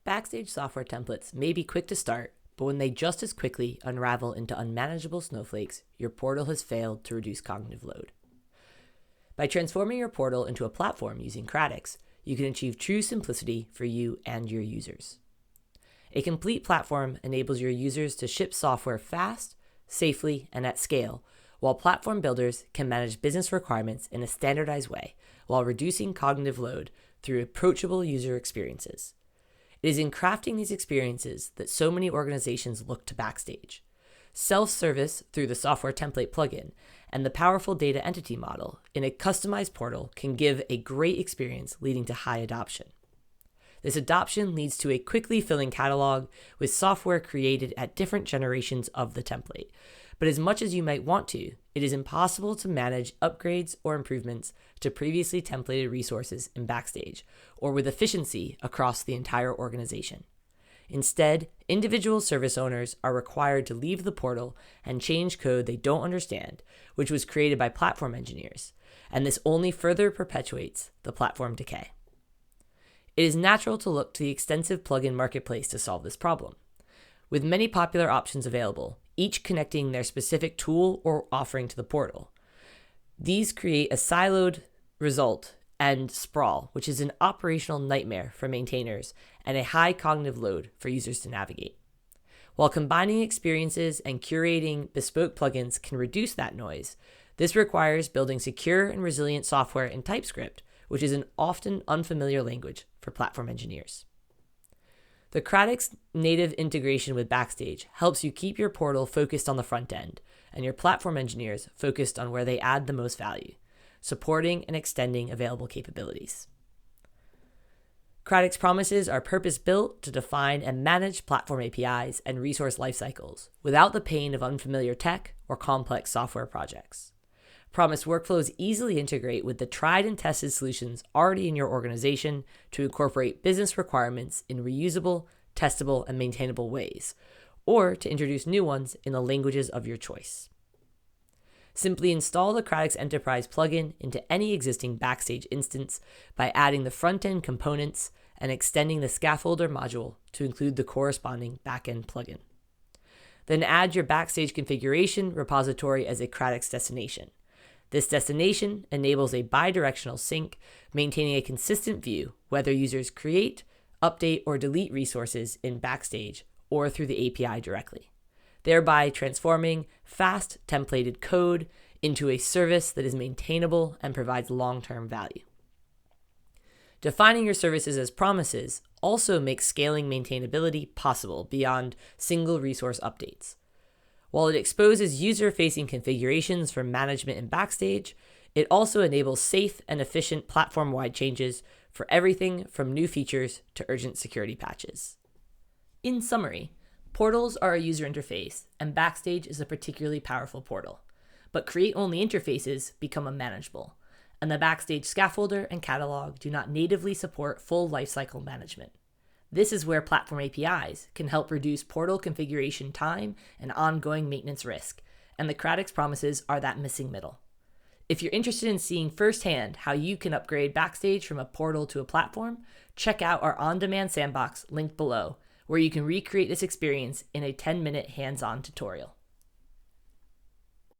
Backstage software templates may be quick to start, but when they just as quickly unravel into unmanageable snowflakes, your portal has failed to reduce cognitive load. By transforming your portal into a platform using Kratix, you can achieve true simplicity for you and your users. A complete platform enables your users to ship software fast, safely, and at scale, while platform builders can manage business requirements in a standardized way while reducing cognitive load through approachable user experiences. It is in crafting these experiences that so many organizations look to Backstage. Self-service through the software template plugin and the powerful data entity model in a customized portal can give a great experience, leading to high adoption. This adoption leads to a quickly filling catalog with software created at different generations of the template. But as much as you might want to, it is impossible to manage upgrades or improvements to previously templated resources in Backstage or with efficiency across the entire organization. Instead, individual service owners are required to leave the portal and change code they don't understand, which was created by platform engineers, and this only further perpetuates the platform decay. It is natural to look to the extensive plugin marketplace to solve this problem. With many popular options available, each connecting their specific tool or offering to the portal, these create a siloed result and sprawl, which is an operational nightmare for maintainers and a high cognitive load for users to navigate. While combining experiences and curating bespoke plugins can reduce that noise, this requires building secure and resilient software in TypeScript, which is an often unfamiliar language for platform engineers. The Kratix native integration with Backstage helps you keep your portal focused on the front end and your platform engineers focused on where they add the most value, supporting and extending available capabilities. Kratix promises are purpose-built to define and manage platform APIs and resource lifecycles without the pain of unfamiliar tech or complex software projects. Promise workflows easily integrate with the tried and tested solutions already in your organization to incorporate business requirements in reusable, testable, and maintainable ways, or to introduce new ones in the languages of your choice. Simply install the Kratix Enterprise plugin into any existing Backstage instance by adding the front-end components and extending the scaffolder module to include the corresponding back-end plugin. Then add your Backstage configuration repository as a Kratix destination. This destination enables a bidirectional sync, maintaining a consistent view whether users create, update, or delete resources in Backstage or through the API directly, thereby transforming fast templated code into a service that is maintainable and provides long-term value. Defining your services as promises also makes scaling maintainability possible beyond single resource updates. While it exposes user-facing configurations for management in Backstage, it also enables safe and efficient platform-wide changes for everything from new features to urgent security patches. In summary, portals are a user interface, and Backstage is a particularly powerful portal. But create-only interfaces become unmanageable, and the Backstage scaffolder and catalog do not natively support full lifecycle management. This is where platform APIs can help reduce portal configuration time and ongoing maintenance risk, and the Kratix promises are that missing middle. If you're interested in seeing firsthand how you can upgrade Backstage from a portal to a platform, check out our on-demand sandbox linked below, where you can recreate this experience in a 10-minute hands-on tutorial.